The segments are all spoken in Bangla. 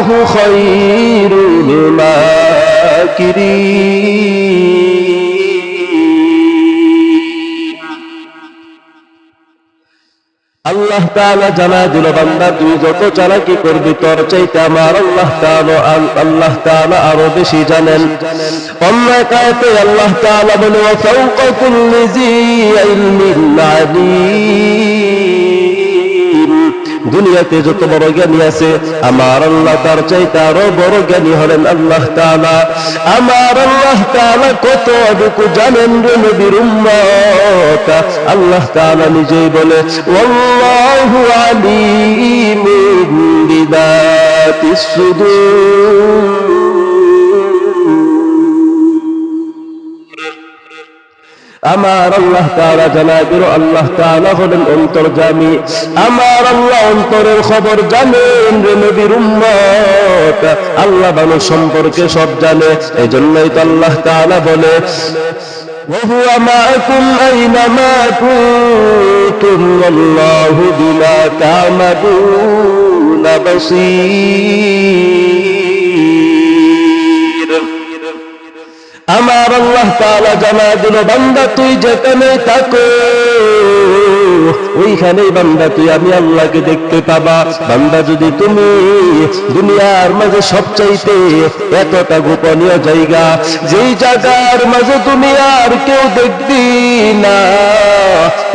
ওয়াল্লাহু খায়রুল মাকিরিন। আল্লাহ তাআলা জানা দিল, বান্দা তুই যত চালাকি করবি তোর চাইতে আমার আল্লাহ তাআলা আরো বেশি জানেন। অন্য এক আয়াতে আল্লাহ তাআলা বলে ওয়া ফাওকা কুল্লি জি ইলমিন আলীম। দুনিয়াতে যত বড় জ্ঞানী আছে আমার আল্লাহ তার চাইতে আরো বড় জ্ঞানী হলেন আল্লাহ তাআলা। আমার আল্লাহ তাআলা কতটুকু জানেন রে নবীর উম্মত, আল্লাহ তাআলা নিজেই বলে ওয়াল্লাহু আলীমুম বিযাতিস সুদূর। আমার আল্লাহ তাআলা জানায় দিল, আল্লাহ তাআলা হলেন অন্তর্যামী। আমার আল্লাহ অন্তরের খবর জানেন রে নবীর উম্মত, আল্লাহ মানুষ সম্পর্কে সব জানে। এজন্যই তো আল্লাহ তাআলা বলে وهو معكم أينما كنتم والله بما تعملون بصير। আমার আল্লাহ তাআলা জানা দিল, বান্দা তুই যেখানে থাকো ওইখানেই বান্দা তুই আমি আল্লাহকে দেখতে পাবা। বান্দা যদি তুমি দুনিয়ার মাঝে সবচাইতে এতটা গোপনীয় জায়গা, যেই জায়গার মাঝে তুমি আর কেউ দেখবি না,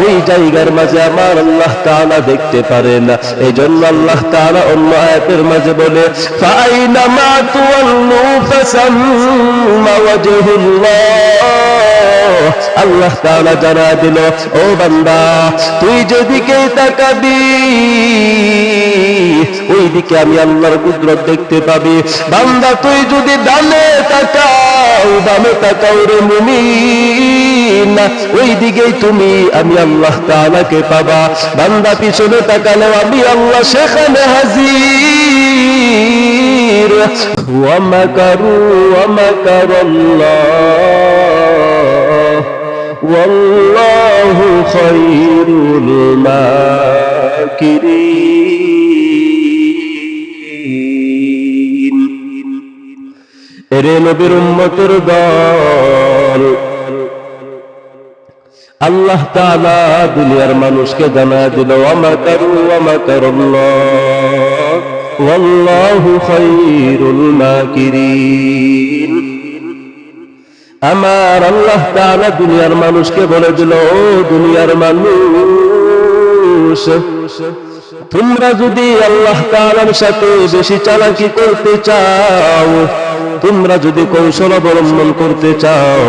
ওই জায়গার মাঝে আমার আল্লাহ তাআলা দেখতে পারে না। এই জন্য আল্লাহ তাআলা অন্য আয়াতের মাঝে বলে ফাআইনামা তুওয়াল্লু ফাসাম্মা ওয়াজহুল্লাহ। আল্লাহ তাআলা জানা দিল, ও বান্দা তুই যেদিকে তাকাবি ওই দিকে আমি আল্লাহর কুদরত দেখতে পাবি। বান্দা তুই যদি ডানে তাকাও রে মুমিন, ওই দিকেই তুমি আমি আল্লাহ তাআলাকে পাবা। বান্দা পিছনে তাকালেও আমি আল্লাহ সেখানে হাজির। ওয়া মাকারু ওয়া মাকারাল্লাহ ওয়াল্লাহু খায়রুল মাকিরিন। এরে নবীর উম্মতের দল, আল্লাহ তাআলা দুনিয়ার মানুষকে জানা দিল ওয়া মাকারু ওয়া মাকারাল্লাহ ওয়াল্লাহু খায়রুল মাকিরিন। আমার আল্লাহ তাআলা দুনিয়ার মানুষকে বলে দিল, ও দুনিয়ার মানুষ, তোমরা যদি আল্লাহ তাআলার সাথে বেশি চালাকি করতে চাও, তোমরা যদি কৌশল অবলম্বন করতে চাও,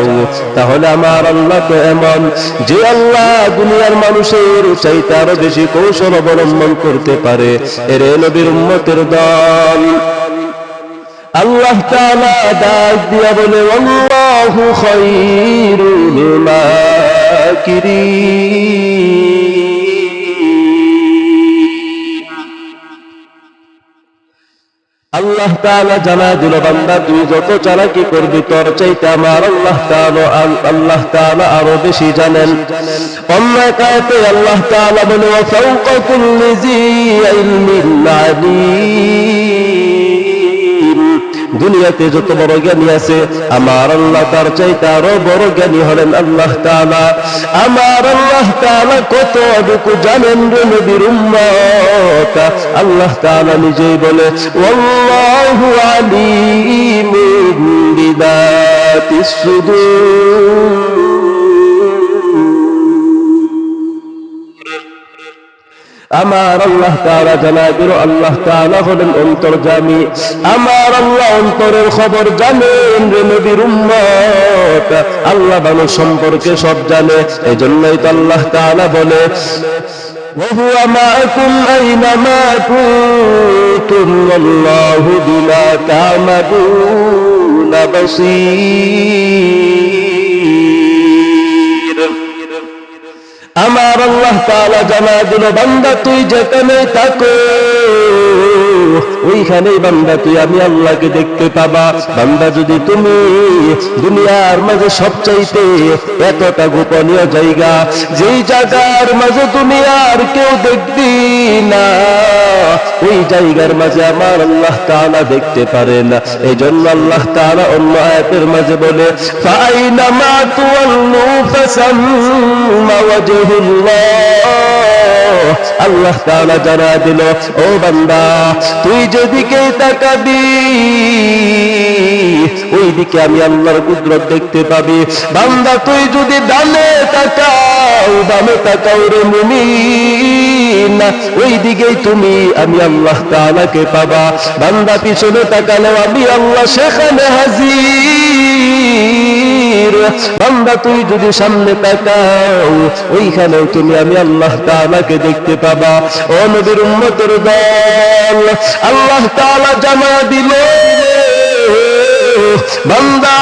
তাহলে আমার আল্লাহ তো এমন যে আল্লাহ দুনিয়ার মানুষের চাইতে আরো বেশি কৌশল অবলম্বন করতে পারে। এরে নবীর উম্মতের দল, আল্লাহ তাআলা ডাক দিয়া বলে আল্লাহু খায়রুল মাকিরিন। আল্লাহ তাআলা জানা দিল, বান্দা তুই যত চালাকি করবি তোর চাইতে আমার আল্লাহ তাআলা আরো বেশি জানেন। অন্য এক আয়াতে আল্লাহ তাআলা বলে ওয়া ফাওকা কুল্লি জি ইলমিন আলীম। দুনিয়াতে যত বড় জ্ঞানী আছে আমার আল্লাহ তার চাইতে আরো বড় জ্ঞানী হলেন আল্লাহ তাআলা। আমার আল্লাহ তাআলা কতটুকু জানেন রে নবীর উম্মত, আল্লাহ তাআলা নিজেই বলে ওয়াল্লাহু আলীমুম বিযাতিস সুদূর। আমার আল্লাহ তাআলা জানা দিল, আল্লাহ তাআলা হলেন অন্তর্যামী। আমার আল্লাহ অন্তরের খবর জানেন রে নবীর উম্মত, আল্লাহ মানুষ সম্পর্কে সব জানে। এজন্যই তো আল্লাহ তাআলা বলে وهو معكم أينما كنتم والله بما تعملون بصير। আমার আল্লাহ তাআলা জানা দিল, বান্দা তুই যেখানে থাকো ওইখানেই বান্দা তুই আমি আল্লাহকে দেখতে পাবা। বান্দা যদি তুমি দুনিয়ার মাঝে সবচাইতে এতটা গোপনীয় জায়গা, যেই জায়গার মাঝে দুনিয়ার কেউ দেখবি না, ওই জায়গার মাঝে আমার আল্লাহ তাআলা দেখতে পারে না। এই জন্য আল্লাহ তাআলা অন্য আয়াতের মাঝে বলে ফাইনামা তুওয়াল্লু ফাসাম্মা ওয়াজহুল্লাহ। আল্লাহ তাআলা জানা দিল, ও বান্দা তুই যেদিকে তাকাবি ওই দিকে আমি আল্লাহর কুদরত দেখতে পাবি। বান্দা তুই যদি ডানে তাকাও রে মুমিন, ওই দিকেই তুমি আমি আল্লাহ তাআলাকে পাবা। বান্দা পিছনে তাকালেও আমি আল্লাহ সেখানে হাজির। বান্দা তুই যদি সামনে তাকাও ওইখানেও তুমি আমি আল্লাহ তাআলাকে দেখতে পাবা। ও নবীর উম্মতের দল, আল্লাহ তাআলা জানা দিল, বান্দা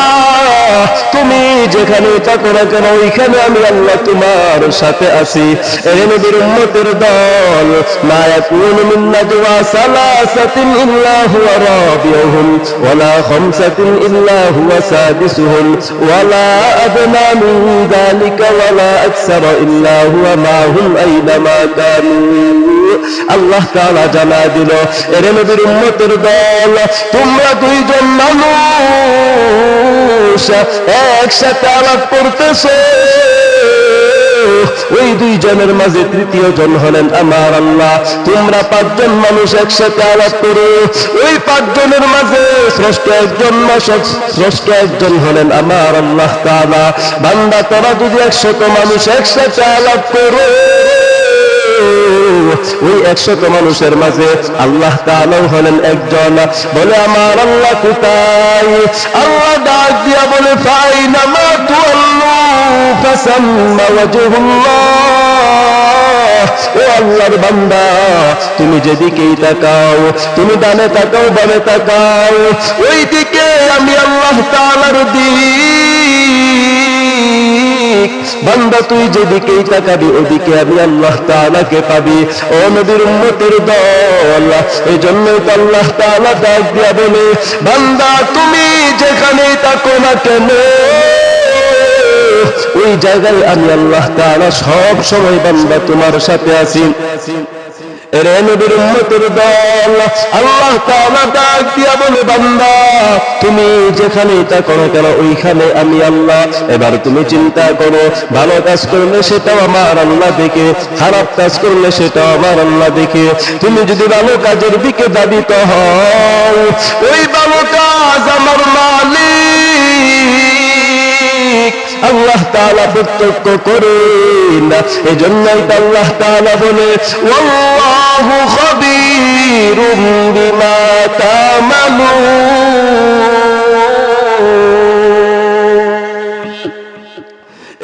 তুমি যেখানে থাকো না কেন ওইখানে আমি আল্লাহ তোমার সাথে আছি। এ নবীর উম্মতের দল, মা ইয়াকুনু মিন নাজওয়া সালাসাতিন ইল্লা হুয়া রাবিউহুম ওয়ালা খামসাতিন ইল্লা হুয়া সাদিসুহুম ওয়ালা আদনা মিন যালিকা ওয়ালা আকসারা ইল্লা হুয়া মাহুম আইনামা কানু। আল্লাহ তাআলা জানা দিল, এ নবীর উম্মতের দল, তোমরা দুইজন মানুষ একসাথে আলাপ করতেছে, ওই দুইজনের মাঝে তৃতীয় জন হলেন আমার আল্লাহ। তোমরা পাঁচজন মানুষ একসাথে আলাপ করো, ওই পাঁচজনের মাঝে শ্রেষ্ঠ একজন হলেন আমার আল্লাহ তাআলা। বান্দা তোরা যদি 100 মানুষ একসাথে আলাপ করো, ওই 100 মানুষের মাঝে আল্লাহ তাআলা হলেন একজন। বলে আমার আল্লাহ কোথায়? আল্লাহ ডাক দিয়া বলে ফাইনামা তুওয়াল্লু ফাসাম্মা ওয়াজহুল্লাহ। ও আল্লাহর বান্দা তুমি যেদিকেই তাকাও, তুমি ডানে তাকাও বামে তাকাও, ওই দিকে আমি আল্লাহ তাআলার দিক। বান্দা তুই যেদিকেই তাকাবি ওদিকে আমি আল্লাহ তাআলাকে পাবি। ও নবীর উম্মতের দল, এই জন্যই তো আল্লাহ তাআলা ডাক দিয়া বলে, বান্দা তুমি যেখানেই থাকো না কেন ওই জায়গায় আমি আল্লাহ তাআলা সব সময় বান্দা তোমার সাথে আছি। এরে নবীর উম্মতের দল, আল্লাহ তাআলা ডাক দিয়া বলে, বান্দা তুমি যেখানেই থাকো না কেন ওইখানে আমি আল্লাহ। এবার তুমি চিন্তা করো, ভালো কাজ করলে সেটাও আমার আল্লাহ দেখে, খারাপ কাজ করলে সেটাও আমার আল্লাহ দেখে। তুমি যদি ভালো কাজের দিকে ধাবিত হও, ওই ভালো কাজ আমার মালিক আল্লাহ তাআলা প্রত্যক্ষ করেন। এই জন্যই তো আল্লাহ তাআলা বলে ওয়াল্লাহু খাবীরুম বিমা তা'মালুন।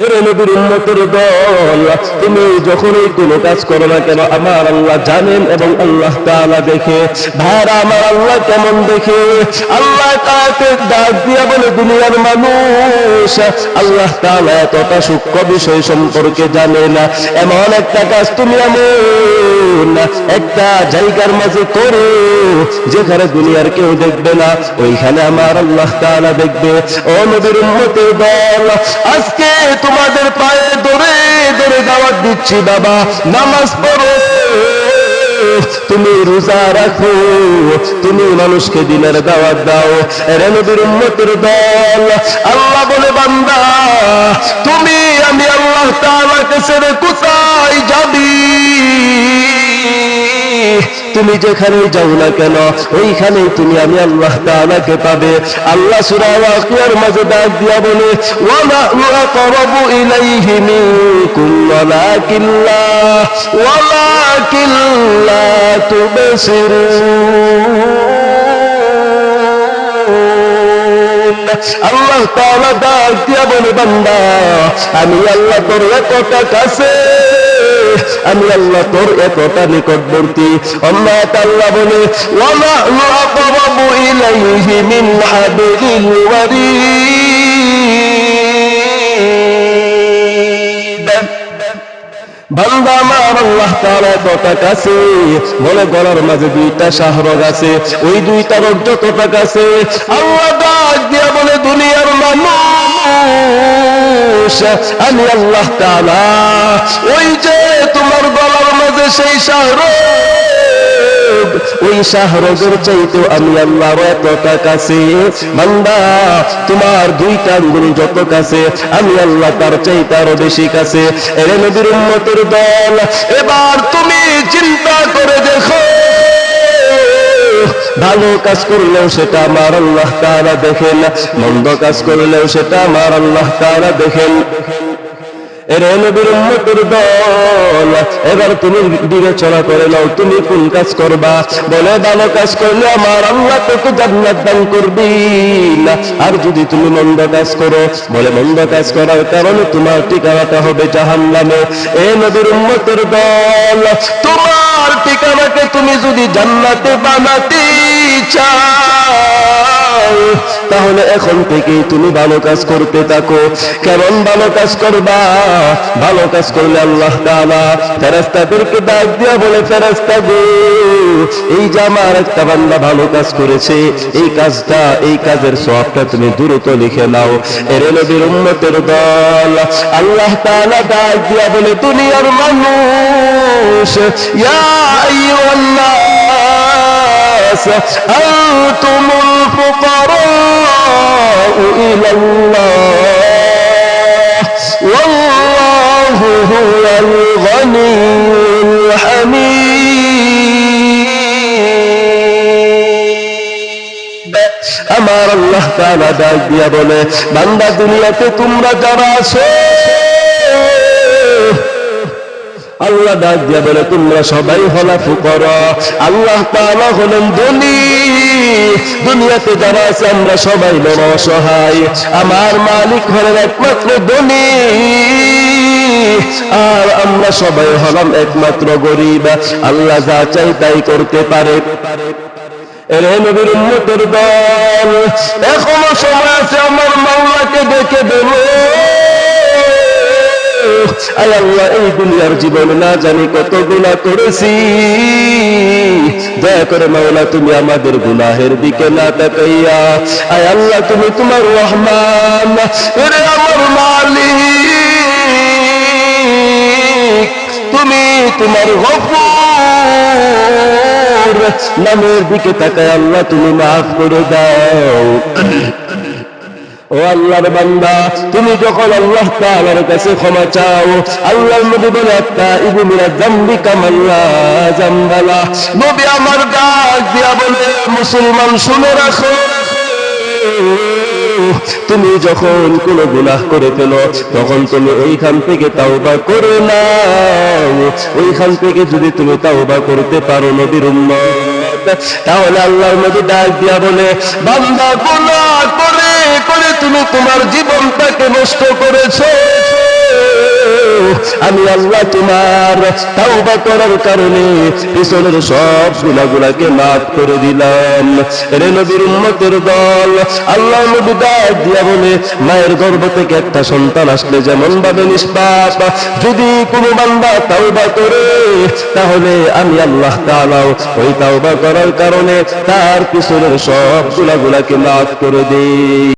এর নবীর উম্মতের দল, তুমি যখনই কোনো কাজ করো না কেন আমার আল্লাহ জানেন এবং আল্লাহ তাআলা দেখে। ভাইরা আমার আল্লাহ কেমন দেখে? আল্লাহ তাআলাকে ডাক দিয়া বলে, দুনিয়ার মানুষ আল্লাহ তাআলা এতটা সূক্ষ্ম বিষয় সম্পর্কে জানে না। এমন একটা কাজ তুমি এমন একটা জায়গার মাঝে করো যেখানে দুনিয়ার কেউ দেখবে না, ওইখানে আমার আল্লাহ তাআলা দেখবে। ও নবীর উম্মতের দল, আজকে তোমাদের পায়ে ধরে ধরে দাওয়াত দিচ্ছি, বাবা নামাজ পড়ো, তুমি রোজা রাখো, তুমি মানুষকে দিনের দাওয়াত দাও। এরে নবীর উম্মতের দল, আল্লাহ বলে, বান্দা তুমি আমি আল্লাহ তাআলাকে ছেড়ে কোথায় যাবি? তুমি যেখানেই যাও না কেন ওইখানেই তুমি আমি আল্লাহ তাআলাকে পাবে। আল্লাহ সূরা ওয়াকিয়ার মাঝে ডাক দিয়া বলে, ওয়া নাহনু আকরাবু ইলাইহি মিনকুম ওয়ালাকিন লা তুবসিরুন। আল্লাহ তাআলা ডাক দিয়া বলে, বান্দা আমি আল্লাহ তোর এতটা কাছে, আমি আল্লাহ তোর এতটা নিকটবর্তী। আল্লাহ তাআলা বলে, ওয়া নাহনু আকরাবু ইলাইহি মিন হাবলিল ওয়ারিদ। বান্দা আমার আল্লাহ তাআলা কতটা কাছে, বলে গলার মাঝে দুইটা শাহরগ আছে, ওই দুইটা রগ যতটা কাছে, আল্লাহ ডাক দিয়া বলে দুনিয়ার মানুষ, আমি আল্লাহ তাআলা ওই যে তোমার গলার মাঝে সেই শাহরগ, ওই শাহরগের চাইতেও আমি আল্লাহর এতটা কাছে। বান্দা তোমার দুইটা আঙ্গুল যত কাছে, আমি আল্লাহ তার চাইতে আরো বেশি কাছে। এর নবীর উম্মতের দল, এবার তুমি চিন্তা করে দেখো, ভালো কাজ করলেও সেটা আমার আল্লাহ তাআলা দেখেন, মন্দ কাজ করলেও সেটা আমার আল্লাহ তাআলা দেখেন। এর নবীর উম্মতের দল, এবার তুমি বিবেচনা করে নাও তুমি কোন কাজ করবা। বলে ভালো কাজ করলে আমার আল্লাহ তোকে জান্নাত দান করবেন, আর যদি তুমি মন্দ কাজ করো, বলে মন্দ কাজ করার কারণে তোমার ঠিকানাটা হবে জাহান্নামে। এ নবীর উম্মতের দল, তোমার ঠিকানাকে তুমি যদি জান্নাতে বানাতে চাও, তাহলে এখন থেকেই তুমি ভালো কাজ করতে থাকো। কেমন ভালো কাজ করবা? ভালো কাজ করলে আল্লাহ তাআলা ফেরেশতাদেরকে ডাক দিয়া বলে, ফেরেশতা গো, এই যে আমার একটা বান্দা ভালো কাজ করেছে, এই কাজটা, এই কাজের সওয়াবটা তুমি দ্রুত লিখে নাও। এর নবীর উম্মতের দল, আল্লাহ তাআলা ডাক দিয়া বলে, দুনিয়ার মানুষ, ইয়া আইয়ুহান নাস আনতুমুল ফুকারাউ ইলাল্লাহ ওয়াল্লাহু হুয়াল গনিয়্যুল হামিদ। আমার আল্লাহ তাআলা ডাক দিয়া বলে, বান্দা দুনিয়াতে তোমরা যারা আছো, আল্লাহ ডাক দিয়া বলে তোমরা সবাই হলা ফুকরা, আল্লাহ তাআলা হলেন ধনী। দুনিয়াতে যারা আছে আমরা সবাই বড় অসহায়, আমার মালিক হলেন একমাত্র ধনী, আর আমরা সবাই হলাম একমাত্র গরিব। আল্লাহ যা চাই তাই করতে পারে। এর নবীর উম্মতের দল, এখনো সময় আছে, আমার মাওলাকে ডেকে দেবো, আয় আল্লাহ এই দুনিয়ার জীবনে না জানি কত গুনাহ করেছি, দয়া করে মাওলা তুমি আমাদের গুনাহের দিকে না তাকাইয়া, আয় আল্লাহ তুমি তোমার রহমান, ওরে আমার মালিক, তুমি তোমার গফুর নামের দিকে তাকায় আল্লাহ তুমি মাফ করে দাও। ও আল্লাহর বান্দা, তুমি যখন আল্লাহ তাআলার কাছে ক্ষমা চাও, আল্লাহর নবী বলে আত্তাইবু মিনাজ যামবি কামান লা যামবা লাহ। নবী আমার ডাক দিয়া বলে, মুসলমান শুনে রাখো, তুমি যখন কোন গুনাহ করে ফেলো, তখন তুমি ওইখান থেকে তাওবা করে নাও। ওইখান থেকে যদি তুমি তাওবা করতে পারো নবীর উম্মত, তাহলে আল্লাহর নবী ডাক দিয়া বলে, বান্দা গুনাহ করে করে তুমি তোমার জীবনটাকে নষ্ট করেছো, আমি আল্লাহ তোমার তাওবা করার কারণে পিছনের সব গুনাহগুলোকে মাফ করে দিলাম। এর নবীর উম্মতের দল, আল্লাহ নবী ডাক দিয়া বলে, মায়ের গর্ভ থেকে একটা সন্তান আসলে যেমন ভাবে নিষ্পাপ, যদি কোনো বান্দা তাওবা করে, তাহলে আমি আল্লাহ তাআলা ওই তাওবা করার কারণে তার পিছনের সব গুনাহগুলোকে মাফ করে দেই।